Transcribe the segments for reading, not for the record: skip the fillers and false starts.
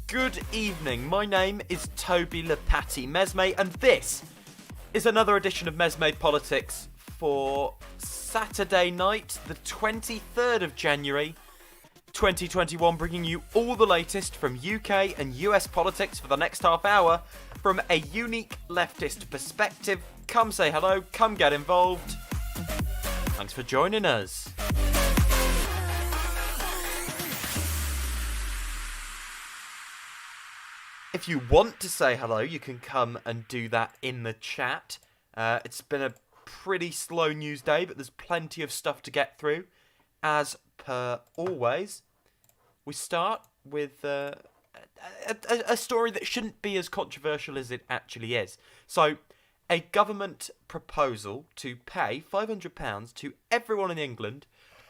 Good evening, my name is Toby Lepatty Mesme, and this is another edition of MesmePolitics for Saturday night, the 23rd of January, 2021, bringing you all the latest from UK and US politics for the next half hour from a unique leftist perspective. Come say hello, come get involved. Thanks for joining us. If you want to say hello, you can come and do that in the chat. It's been a pretty slow news day, but there's plenty of stuff to get through. As per always, we start with a story that shouldn't be as controversial as it actually is. So, a government proposal to pay £500 to everyone in England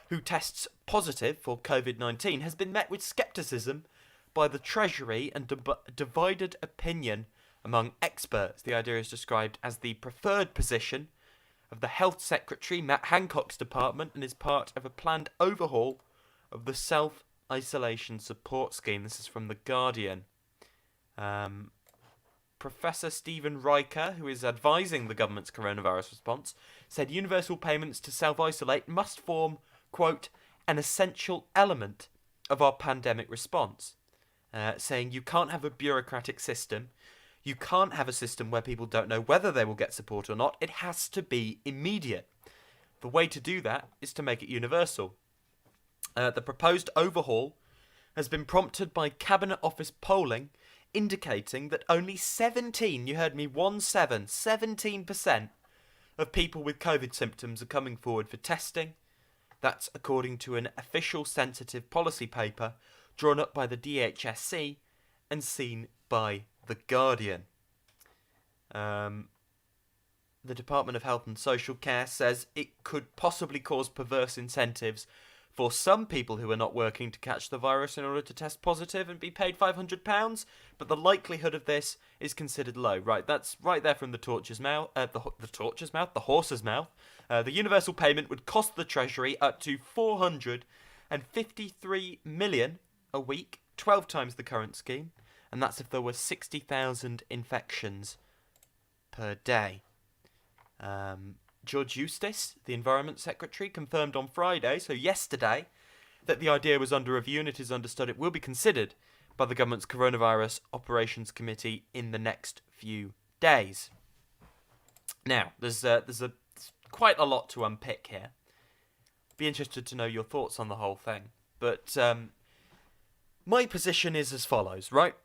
who tests positive for COVID-19 has been met with scepticism by the Treasury and divided opinion among experts. The idea is described as the preferred position of the Health Secretary, Matt Hancock's department, and is part of a planned overhaul of the self-isolation support scheme. This is from The Guardian. Professor Stephen Riker, who is advising the government's coronavirus response, said universal payments to self-isolate must form, quote, an essential element of our pandemic response. Saying you can't have a bureaucratic system, you can't have a system where people don't know whether they will get support or not. It has to be immediate. The way to do that is to make it universal. The proposed overhaul has been prompted by Cabinet Office polling indicating that only 17% of people with COVID symptoms are coming forward for testing. That's according to an official sensitive policy paper drawn up by the DHSC and seen by The Guardian. The Department of Health and Social Care says it could possibly cause perverse incentives for some people who are not working to catch the virus in order to test positive and be paid £500, but the likelihood of this is considered low. Right, that's right there from the horse's mouth. The universal payment would cost the Treasury up to £453 million a week, 12 times the current scheme, and that's if there were 60,000 infections per day. George Eustice, the Environment Secretary, confirmed on Friday, so yesterday, that the idea was under review and it is understood it will be considered by the government's Coronavirus Operations Committee in the next few days. Now, there's quite a lot to unpick here. Be interested to know your thoughts on the whole thing, but my position is as follows, right?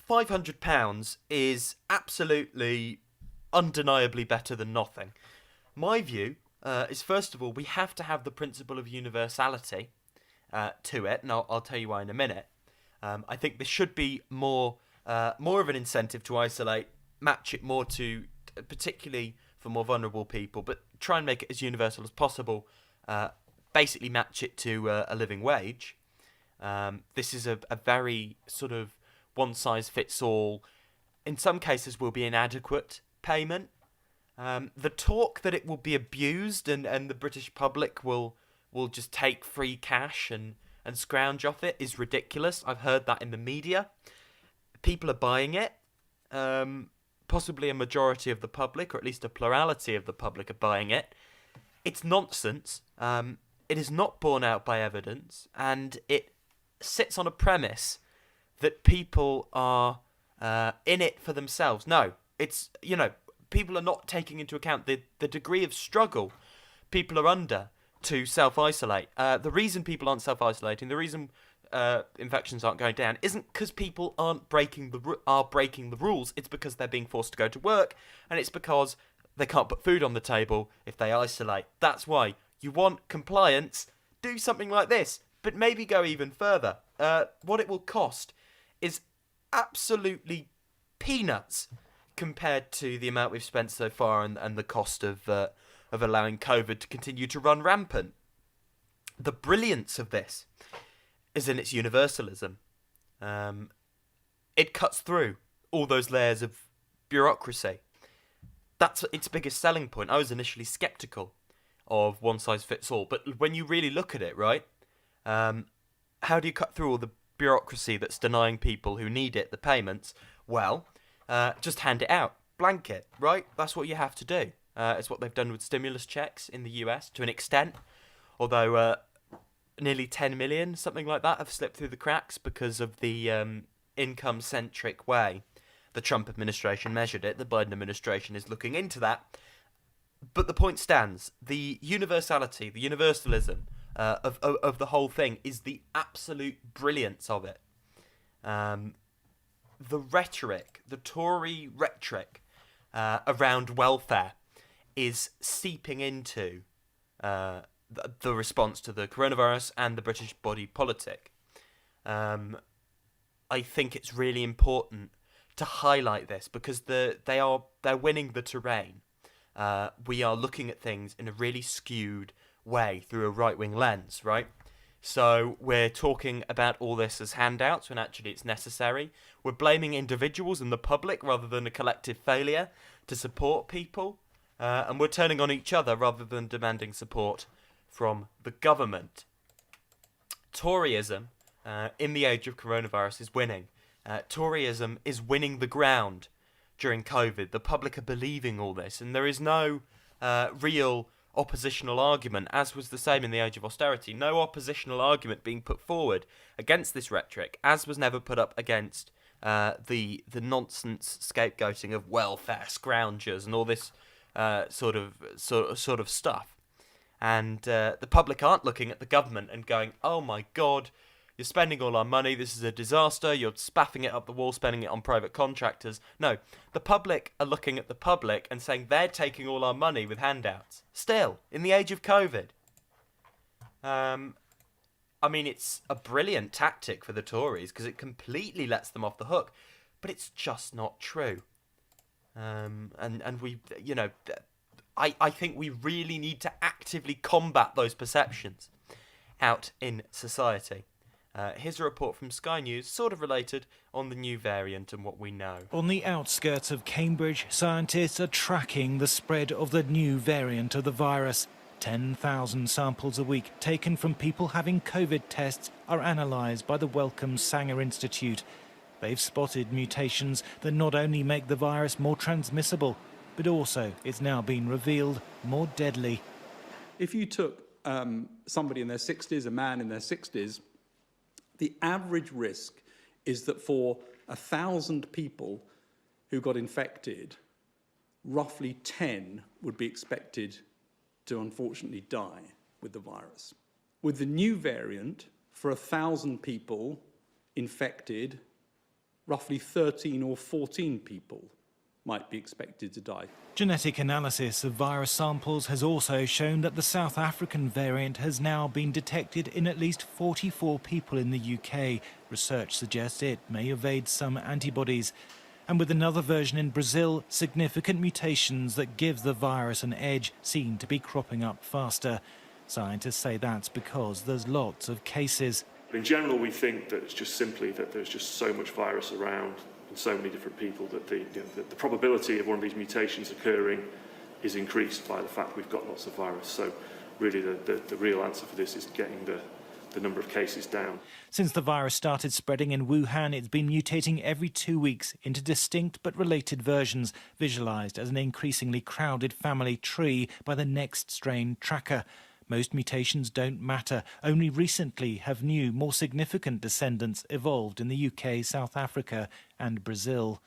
£500 is absolutely, undeniably better than nothing. My view is, first of all, we have to have the principle of universality to it, and I'll tell you why in a minute. I think there should be more of an incentive to isolate, match it more to, particularly for more vulnerable people, but try and make it as universal as possible, basically match it to a living wage. This is a very sort of one-size-fits-all, in some cases will be inadequate payment. The talk that it will be abused and the British public will just take free cash and scrounge off it is ridiculous. I've heard that in the media. People are buying it. Possibly a majority of the public, or at least a plurality of the public, are buying it. It's nonsense. It is not borne out by evidence, and it sits on a premise that people are in it for themselves. No, it's, people are not taking into account the degree of struggle people are under to self-isolate. The reason people aren't self-isolating, the reason infections aren't going down, isn't because people are breaking the rules. It's because they're being forced to go to work, and it's because they can't put food on the table if they isolate. That's why you want compliance. Do something like this, but maybe go even further. What it will cost is absolutely peanuts compared to the amount we've spent so far and the cost of allowing COVID to continue to run rampant. The brilliance of this is in its universalism. it cuts through all those layers of bureaucracy. That's its biggest selling point. I was initially sceptical of one size fits all, but when you really look at it, right, how do you cut through all the bureaucracy that's denying people who need it the payments? Well, just hand it out, blanket, right? That's what you have to do. It's what they've done with stimulus checks in the US to an extent, although nearly 10 million, something like that, have slipped through the cracks because of the income-centric way the Trump administration measured it. The Biden administration is looking into that. But the point stands. The universality, the universalism of the whole thing is the absolute brilliance of it. The rhetoric, the Tory rhetoric around welfare is seeping into the response to the coronavirus and the British body politic. I think it's really important to highlight this because they're winning the terrain. We are looking at things in a really skewed way through a right-wing lens, right? So we're talking about all this as handouts when actually it's necessary. We're blaming individuals and the public rather than a collective failure to support people. And we're turning on each other rather than demanding support from the government. Toryism, in the age of coronavirus, is winning. Toryism is winning the ground during COVID. The public are believing all this, and there is no real oppositional argument, as was the same in the age of austerity. No oppositional argument being put forward against this rhetoric, as was never put up against the nonsense scapegoating of welfare scroungers and all this sort of stuff. And the public aren't looking at the government and going, "Oh my God, you're spending all our money, this is a disaster, you're spaffing it up the wall, spending it on private contractors." No, the public are looking at the public and saying they're taking all our money with handouts. Still, in the age of COVID. I mean, it's a brilliant tactic for the Tories because it completely lets them off the hook, but it's just not true. And we, you know, I think we really need to actively combat those perceptions out in society. Here's a report from Sky News, sort of related, on the new variant and what we know. On the outskirts of Cambridge, scientists are tracking the spread of the new variant of the virus. 10,000 samples a week taken from people having COVID tests are analysed by the Wellcome Sanger Institute. They've spotted mutations that not only make the virus more transmissible, but also, it's now been revealed, more deadly. If you took somebody in their 60s, a man in their 60s, the average risk is that for 1,000 people who got infected, roughly 10 would be expected to unfortunately die with the virus. With the new variant, for 1,000 people infected, roughly 13 or 14 people might be expected to die. Genetic analysis of virus samples has also shown that the South African variant has now been detected in at least 44 people in the UK. Research suggests it may evade some antibodies. And with another version in Brazil, significant mutations that give the virus an edge seem to be cropping up faster. Scientists say that's because there's lots of cases. In general, we think that it's just simply that there's just so much virus around and so many different people that the probability of one of these mutations occurring is increased by the fact we've got lots of virus. So really the real answer for this is getting the number of cases down. Since the virus started spreading in Wuhan, it's been mutating every 2 weeks into distinct but related versions, visualised as an increasingly crowded family tree by the Next Strain Tracker. Most mutations don't matter. Only recently have new, more significant descendants evolved in the UK, South Africa and Brazil.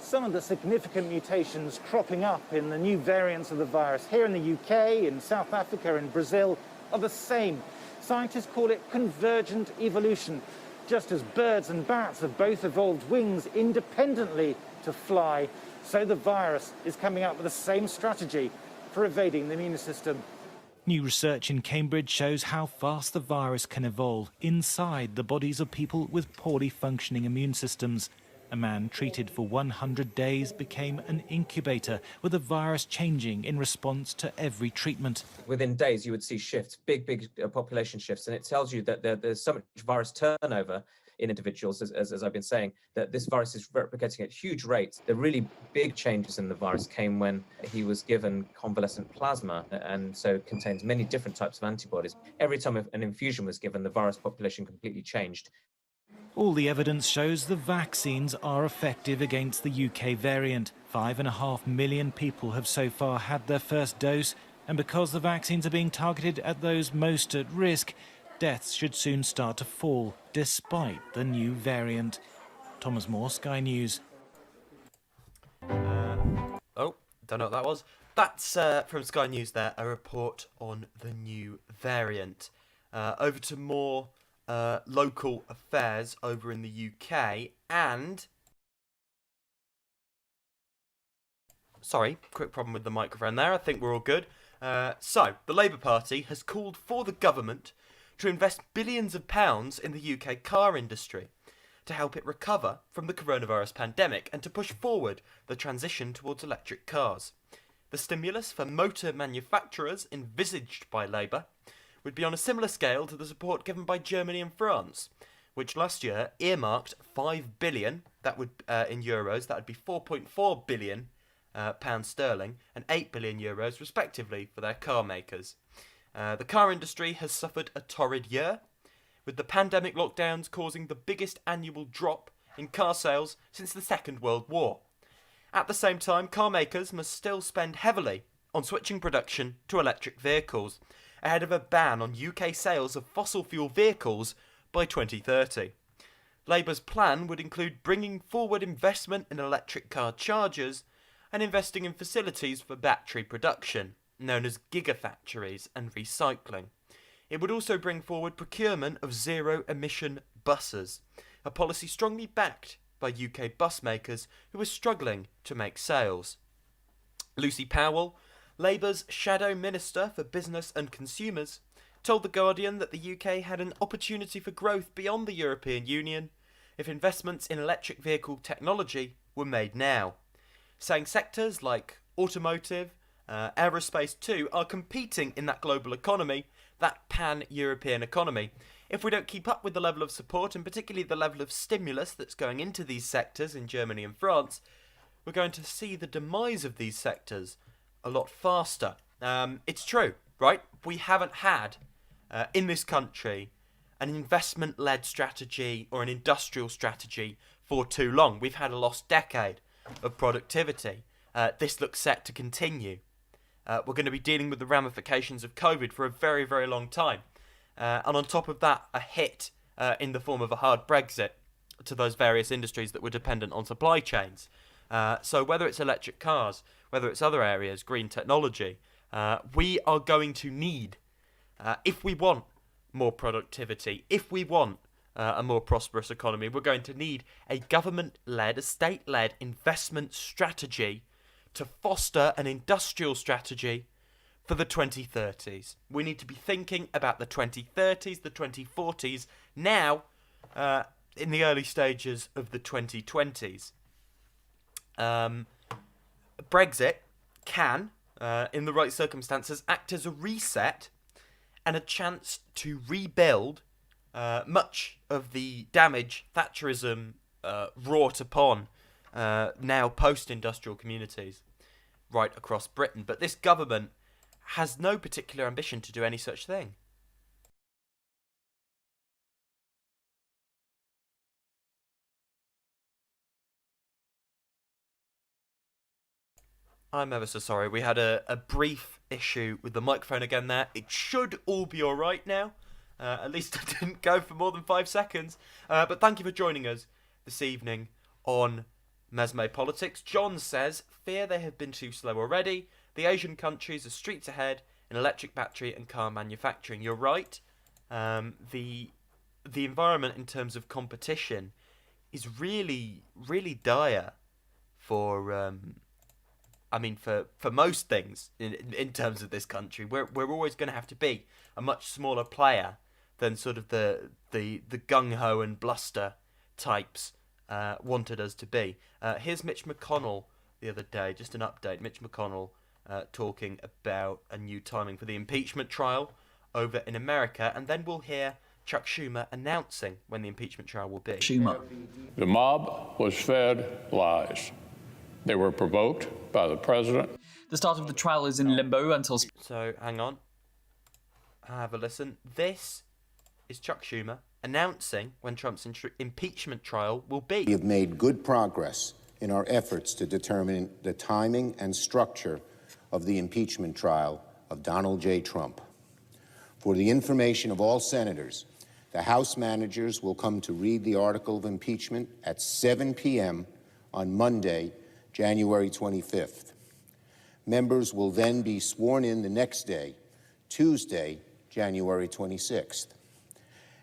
Some of the significant mutations cropping up in the new variants of the virus here in the UK, in South Africa and Brazil are the same. Scientists call it convergent evolution. Just as birds and bats have both evolved wings independently to fly, so the virus is coming up with the same strategy for evading the immune system. New research in Cambridge shows how fast the virus can evolve inside the bodies of people with poorly functioning immune systems. A man treated for 100 days became an incubator, with the virus changing in response to every treatment. Within days, you would see shifts, big population shifts, and it tells you that there's so much virus turnover in individuals, as I've been saying, that this virus is replicating at huge rates. The really big changes in the virus came when he was given convalescent plasma, and so contains many different types of antibodies. Every time an infusion was given, the virus population completely changed. All the evidence shows the vaccines are effective against the UK variant. 5.5 million people have so far had their first dose, and because the vaccines are being targeted at those most at risk, deaths should soon start to fall, despite the new variant. Thomas Moore, Sky News. Don't know what that was. That's from Sky News there, a report on the new variant. Over to more local affairs over in the UK and... Sorry, quick problem with the microphone there. I think we're all good. So, the Labour Party has called for the government to invest billions of pounds in the UK car industry to help it recover from the coronavirus pandemic and to push forward the transition towards electric cars. The stimulus for motor manufacturers envisaged by Labour would be on a similar scale to the support given by Germany and France, which last year earmarked 5 billion, that would in euros, that would be 4.4 billion pounds sterling and 8 billion euros respectively for their car makers. The car industry has suffered a torrid year, with the pandemic lockdowns causing the biggest annual drop in car sales since the Second World War. At the same time, car makers must still spend heavily on switching production to electric vehicles, ahead of a ban on UK sales of fossil fuel vehicles by 2030. Labour's plan would include bringing forward investment in electric car chargers and investing in facilities for battery production, known as gigafactories and recycling. It would also bring forward procurement of zero-emission buses, a policy strongly backed by UK bus makers who are struggling to make sales. Lucy Powell, Labour's Shadow Minister for Business and Consumers, told The Guardian that the UK had an opportunity for growth beyond the European Union if investments in electric vehicle technology were made now, saying sectors like automotive, aerospace too, are competing in that global economy, that pan-European economy. If we don't keep up with the level of support, and particularly the level of stimulus that's going into these sectors in Germany and France, we're going to see the demise of these sectors a lot faster. It's true, right? We haven't had, in this country, an investment-led strategy or an industrial strategy for too long. We've had a lost decade of productivity. This looks set to continue. We're going to be dealing with the ramifications of COVID for a very, very long time. And on top of that, a hit in the form of a hard Brexit to those various industries that were dependent on supply chains. So whether it's electric cars, whether it's other areas, green technology, we are going to need, if we want more productivity, if we want a more prosperous economy, we're going to need a government-led, a state-led investment strategy to foster an industrial strategy for the 2030s. We need to be thinking about the 2030s, the 2040s, now in the early stages of the 2020s. Brexit can, in the right circumstances, act as a reset and a chance to rebuild much of the damage Thatcherism wrought upon now post-industrial communities right across Britain. But this government has no particular ambition to do any such thing. I'm ever so sorry. We had a brief issue with the microphone again there. It should all be alright now. At least I didn't go for more than 5 seconds. But thank you for joining us this evening on MesmePolitics. John says, fear they have been too slow already. The Asian countries are streets ahead in electric battery and car manufacturing. You're right. The environment in terms of competition is really, really dire for for most things in terms of this country. We're always going to have to be a much smaller player than sort of the gung-ho and bluster types wanted us to be. Here's Mitch McConnell the other day, just an update. Mitch McConnell talking about a new timing for the impeachment trial over in America, and then we'll hear Chuck Schumer announcing when the impeachment trial will be. Schumer. The mob was fed lies. They were provoked by the president. The start of the trial is in limbo until... So, hang on. Have a listen. This is Chuck Schumer announcing when Trump's impeachment trial will be. We have made good progress in our efforts to determine the timing and structure of the impeachment trial of Donald J. Trump. For the information of all senators, the House managers will come to read the article of impeachment at 7 p.m. on Monday, January 25th. Members will then be sworn in the next day, Tuesday, January 26th.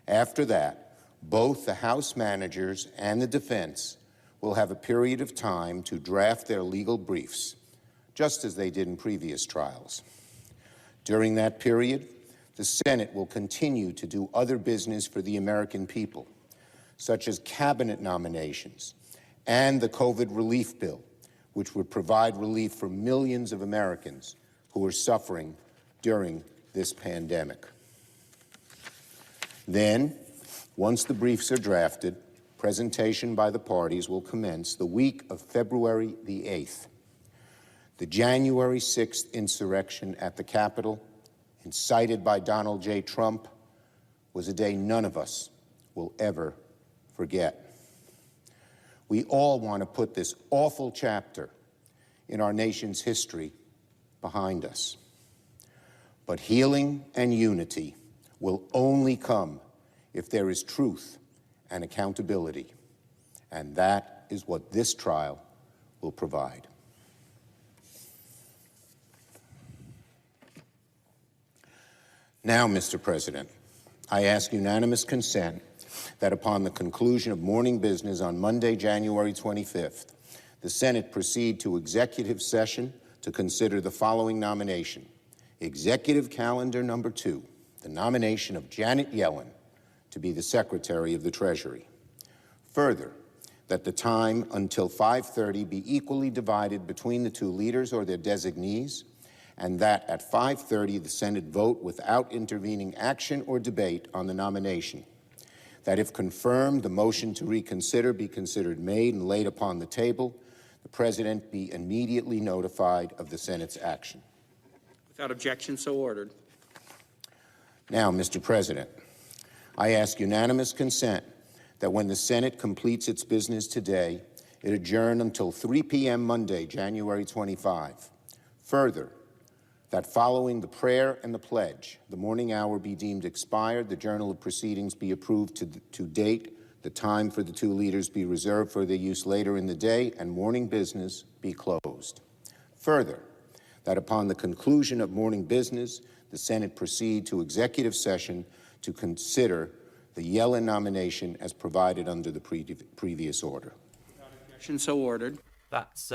After that, both the House managers and the defense will have a period of time to draft their legal briefs, just as they did in previous trials. During that period, the Senate will continue to do other business for the American people, such as cabinet nominations and the COVID relief bill, which would provide relief for millions of Americans who are suffering during this pandemic. Then, once the briefs are drafted, presentation by the parties will commence the week of February the 8th. The January 6th insurrection at the Capitol, incited by Donald J. Trump, was a day none of us will ever forget. We all want to put this awful chapter in our nation's history behind us. But healing and unity will only come if there is truth and accountability. And that is what this trial will provide. Now, Mr. President, I ask unanimous consent that upon the conclusion of morning business on Monday, January 25th, the Senate proceed to executive session to consider the following nomination. Executive calendar number 2, the nomination of Janet Yellen to be the Secretary of the Treasury. Further, that the time until 5:30 be equally divided between the two leaders or their designees, and that at 5:30 the Senate vote without intervening action or debate on the nomination. That if confirmed, the motion to reconsider be considered made and laid upon the table, the President be immediately notified of the Senate's action. Without objection, so ordered. Now, Mr. President, I ask unanimous consent that when the Senate completes its business today, it adjourn until 3 p.m. Monday, January 25. Further, that following the prayer and the pledge, the morning hour be deemed expired, the journal of proceedings be approved to date, the time for the two leaders be reserved for their use later in the day, and morning business be closed. Further, that upon the conclusion of morning business, the Senate proceed to executive session to consider the Yellen nomination as provided under the previous order. Without objection, so ordered. That's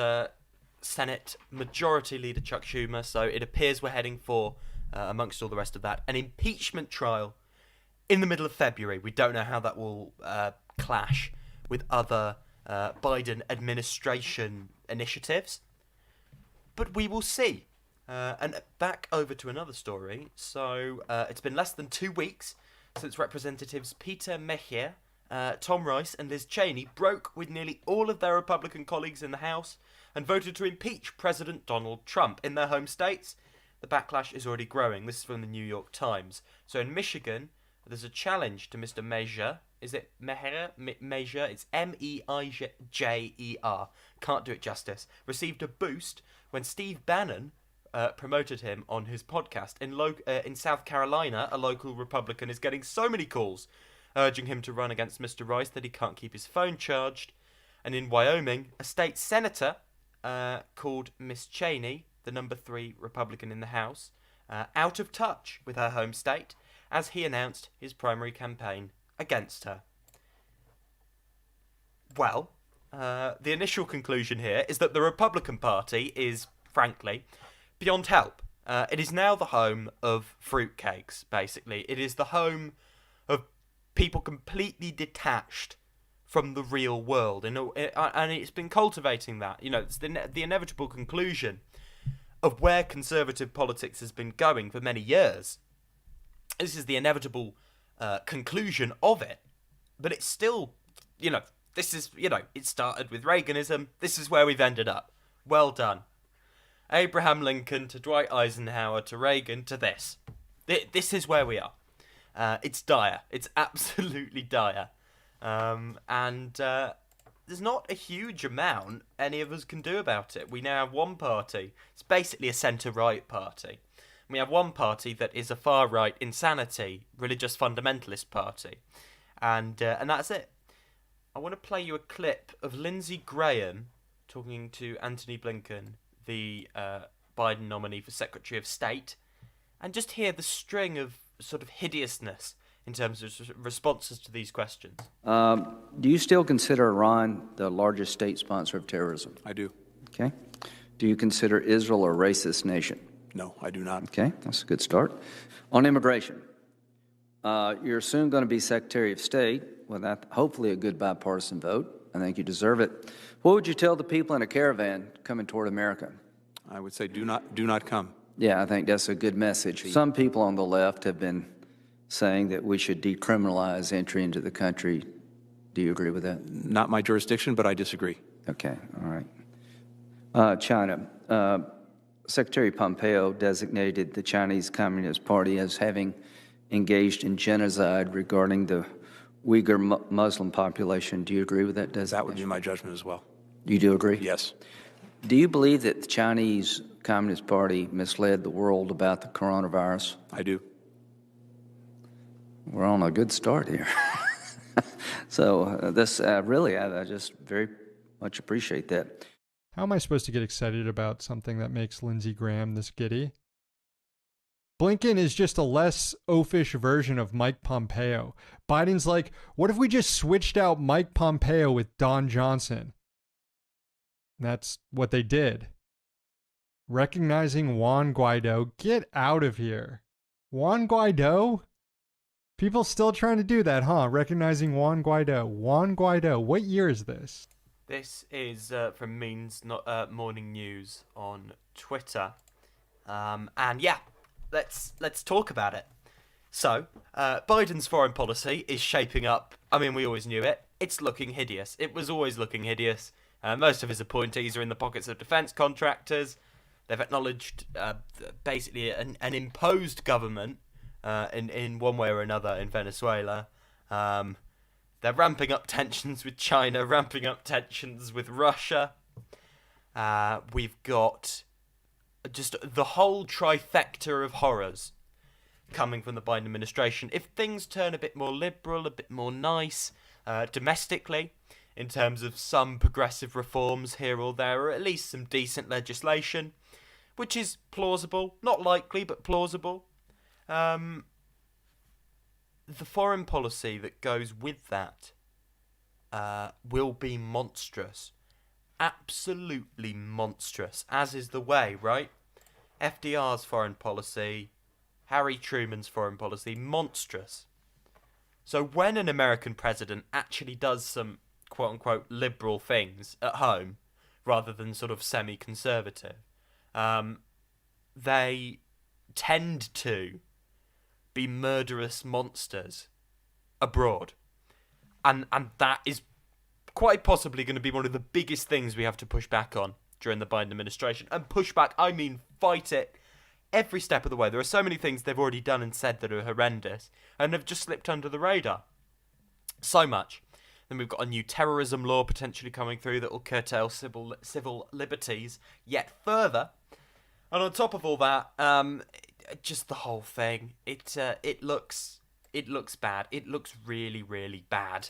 Senate Majority Leader Chuck Schumer, so it appears we're heading for, amongst all the rest of that, an impeachment trial in the middle of February. We don't know how that will clash with other Biden administration initiatives, but we will see. And back over to another story. So it's been less than 2 weeks since Representatives Peter Mejia, Tom Rice and Liz Cheney broke with nearly all of their Republican colleagues in the House and voted to impeach President Donald Trump in their home states. The backlash is already growing. This is from the New York Times. So in Michigan, there's a challenge to Mr. Mejia. Is it Mejia? Mejia? It's M-E-I-J-E-R. Can't do it justice. Received a boost when Steve Bannon promoted him on his podcast. In South Carolina, a local Republican is getting so many calls urging him to run against Mr. Rice that he can't keep his phone charged. And in Wyoming, a state senator called Miss Cheney, the number 3 Republican in the House, out of touch with her home state as he announced his primary campaign against her. Well, the initial conclusion here is that the Republican Party is, frankly, beyond help. It is now the home of fruitcakes, basically. It is the home of people completely detached from the real world, and it's been cultivating that. You know, it's the inevitable conclusion of where conservative politics has been going for many years. This is the inevitable conclusion of it. But it's still, this is, it started with Reaganism. This is where we've ended up. Well done. Abraham Lincoln to Dwight Eisenhower to Reagan to this. This is where we are. It's dire. It's absolutely dire. And there's not a huge amount any of us can do about it. We now have one party. It's basically a centre-right party. We have one party that is a far-right insanity, religious fundamentalist party. And that's it. I want to play you a clip of Lindsey Graham talking to Antony Blinken, the Biden nominee for Secretary of State, and just hear the string of sort of hideousness in terms of responses to these questions. Do you still consider Iran the largest state sponsor of terrorism? I do. Okay. Do you consider Israel a racist nation? No, I do not. Okay, that's a good start. On immigration, you're soon going to be Secretary of State with hopefully a good bipartisan vote. I think you deserve it. What would you tell the people in a caravan coming toward America? I would say do not come. Yeah, I think that's a good message. Some people on the left have been saying that we should decriminalize entry into the country. Do you agree with that? Not my jurisdiction, but I disagree. Okay, all right. China. Secretary Pompeo designated the Chinese Communist Party as having engaged in genocide regarding the Uyghur Muslim population. Do you agree with that designation? That would be my judgment as well. You do agree? Yes. Do you believe that the Chinese Communist Party misled the world about the coronavirus? I do. We're on a good start here. So this really, I just very much appreciate that. How am I supposed to get excited about something that makes Lindsey Graham this giddy? Blinken is just a less oafish version of Mike Pompeo. Biden's like, what if we just switched out Mike Pompeo with Don Johnson? And that's what they did. Recognizing Juan Guaido, get out of here. Juan Guaido? People still trying to do that, huh? Recognizing Juan Guaido. Juan Guaido, what year is this? This is from Means Morning News on Twitter. And yeah, let's talk about it. So, Biden's foreign policy is shaping up. I mean, we always knew it. It's looking hideous. It was always looking hideous. Most of his appointees are in the pockets of defence contractors. They've acknowledged basically an imposed government in one way or another in Venezuela. They're ramping up tensions with China, ramping up tensions with Russia. We've got just the whole trifecta of horrors coming from the Biden administration. If things turn a bit more liberal, a bit more nice domestically, in terms of some progressive reforms here or there, or at least some decent legislation, which is plausible, not likely, but plausible. The foreign policy that goes with that will be monstrous. Absolutely monstrous, as is the way, right? FDR's foreign policy, Harry Truman's foreign policy, monstrous. So when an American president actually does some quote-unquote liberal things at home, rather than sort of semi-conservative, they tend to be murderous monsters abroad. And that is quite possibly going to be one of the biggest things we have to push back on during the Biden administration. And push back, I mean fight it every step of the way. There are so many things they've already done and said that are horrendous and have just slipped under the radar. So much. Then we've got a new terrorism law potentially coming through that will curtail civil liberties yet further. And on top of all that, just the whole thing, it looks bad. It looks really, really bad.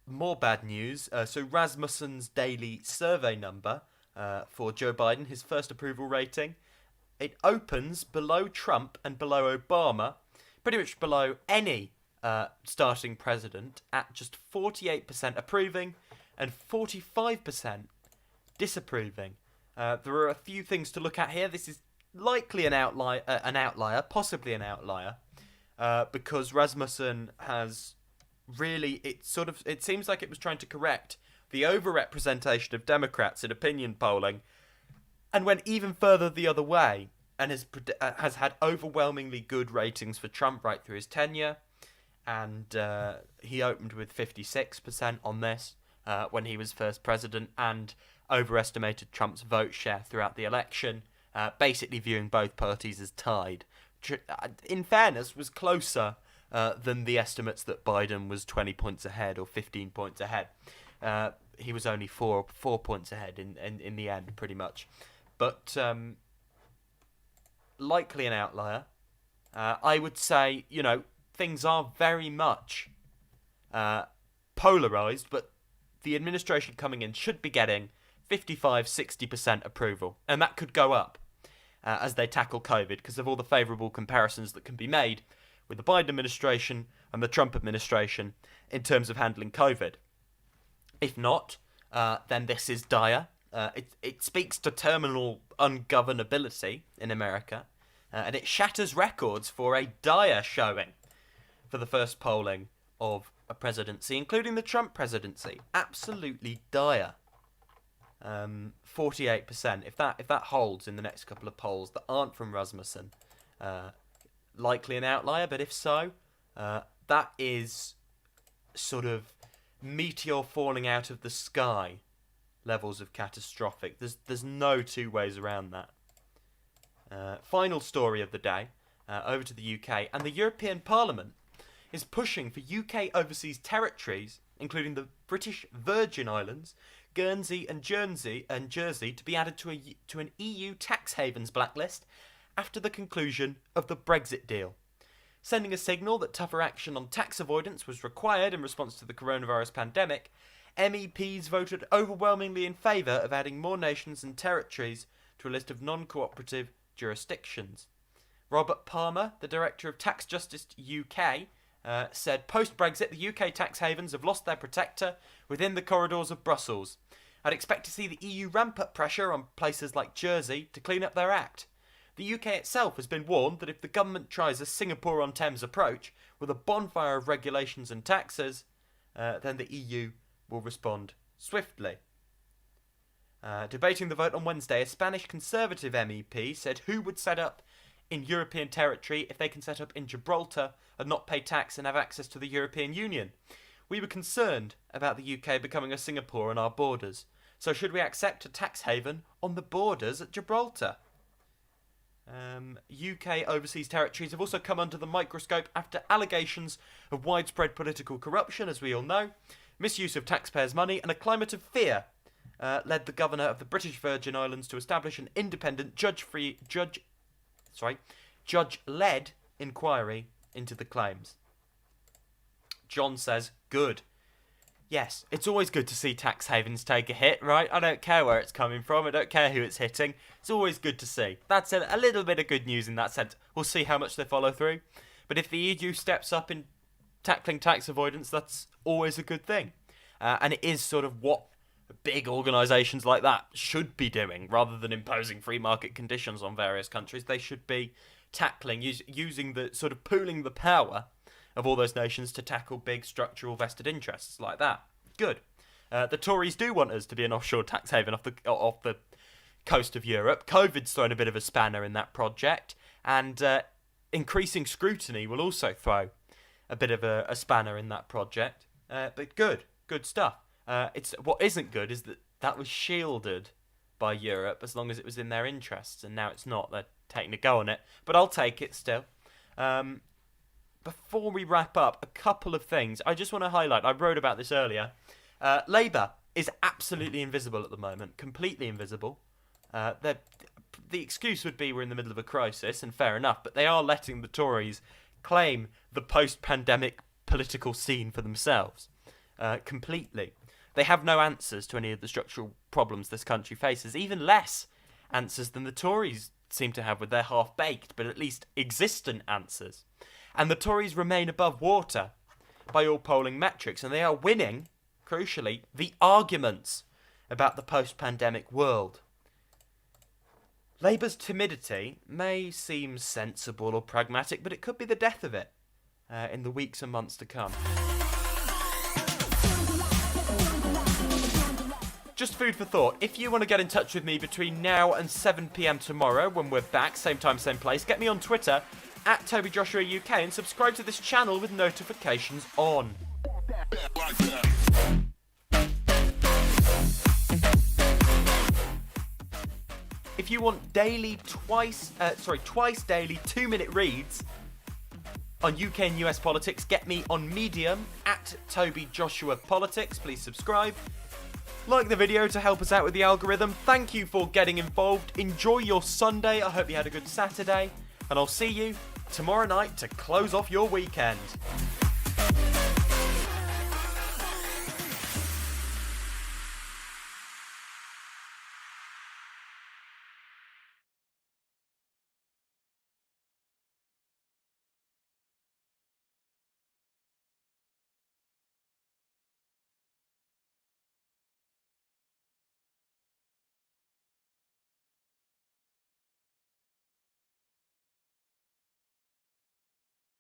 More bad news. So Rasmussen's daily survey number for Joe Biden, his first approval rating, it opens below Trump and below Obama, pretty much below any starting president, at just 48% approving and 45% disapproving. There are a few things to look at here. This is likely an outlier, possibly an outlier, because Rasmussen has really, it seems like it was trying to correct the overrepresentation of Democrats in opinion polling, and went even further the other way, and has had overwhelmingly good ratings for Trump right through his tenure. And he opened with 56% on this when he was first president, and overestimated Trump's vote share throughout the election, basically viewing both parties as tied. In fairness, was closer than the estimates that Biden was 20 points ahead or 15 points ahead. He was only four points ahead in the end, pretty much. But likely an outlier. I would say, things are very much polarized, but the administration coming in should be getting 55-60% approval, and that could go up as they tackle COVID because of all the favourable comparisons that can be made with the Biden administration and the Trump administration in terms of handling COVID. If not, then this is dire. It speaks to terminal ungovernability in America, and it shatters records for a dire showing for the first polling of a presidency, including the Trump presidency. Absolutely dire. 48%. If that holds in the next couple of polls that aren't from Rasmussen, likely an outlier. But if so, that is sort of meteor falling out of the sky levels of catastrophic. There's no two ways around that. Final story of the day. Over to the UK, and the European Parliament is pushing for UK overseas territories, including the British Virgin Islands, Guernsey and Jersey, to be added to an EU tax havens blacklist after the conclusion of the Brexit deal, sending a signal that tougher action on tax avoidance was required in response to the coronavirus pandemic. MEPs voted overwhelmingly in favour of adding more nations and territories to a list of non-cooperative jurisdictions. Robert Palmer, the Director of Tax Justice UK, said post-Brexit the UK tax havens have lost their protector within the corridors of Brussels. I'd expect to see the EU ramp up pressure on places like Jersey to clean up their act. The UK itself has been warned that if the government tries a Singapore-on-Thames approach with a bonfire of regulations and taxes, then the EU will respond swiftly. Debating the vote on Wednesday, a Spanish Conservative MEP said who would set up in European territory if they can set up in Gibraltar and not pay tax and have access to the European Union. We were concerned about the UK becoming a Singapore on our borders, so should we accept a tax haven on the borders at Gibraltar? UK overseas territories have also come under the microscope after allegations of widespread political corruption, as we all know, misuse of taxpayers' money, and a climate of fear led the governor of the British Virgin Islands to establish an independent judge-led inquiry into the claims. John says, good. Yes, it's always good to see tax havens take a hit, right? I don't care where it's coming from. I don't care who it's hitting. It's always good to see. That's a little bit of good news in that sense. We'll see how much they follow through. But if the EU steps up in tackling tax avoidance, that's always a good thing. And it is sort of what big organisations like that should be doing, rather than imposing free market conditions on various countries. They should be tackling, using the sort of pooling the power of all those nations to tackle big structural vested interests like that. Good. The Tories do want us to be an offshore tax haven off the coast of Europe. COVID's thrown a bit of a spanner in that project, and increasing scrutiny will also throw a bit of a spanner in that project. But good stuff. It's what isn't good is that was shielded by Europe as long as it was in their interests, and now it's not. They're taking a go on it, but I'll take it still. Before we wrap up, a couple of things I just want to highlight. I wrote about this earlier. Labour is absolutely invisible at the moment, completely invisible. The excuse would be we're in the middle of a crisis, and fair enough, but they are letting the Tories claim the post-pandemic political scene for themselves completely. They have no answers to any of the structural problems this country faces, even less answers than the Tories seem to have with their half-baked, but at least existent answers. And the Tories remain above water by all polling metrics, and they are winning, crucially, the arguments about the post-pandemic world. Labour's timidity may seem sensible or pragmatic, but it could be the death of it in the weeks and months to come. just food for thought. If you want to get in touch with me between now and 7 p.m. tomorrow when we're back, same time, same place, get me on Twitter at TobyJoshuaUK and subscribe to this channel with notifications on. If you want twice daily 2-minute reads on UK and US politics, get me on Medium at TobyJoshuaPolitics. Please subscribe. Like the video to help us out with the algorithm. Thank you for getting involved. Enjoy your Sunday. I hope you had a good Saturday. And I'll see you tomorrow night to close off your weekend.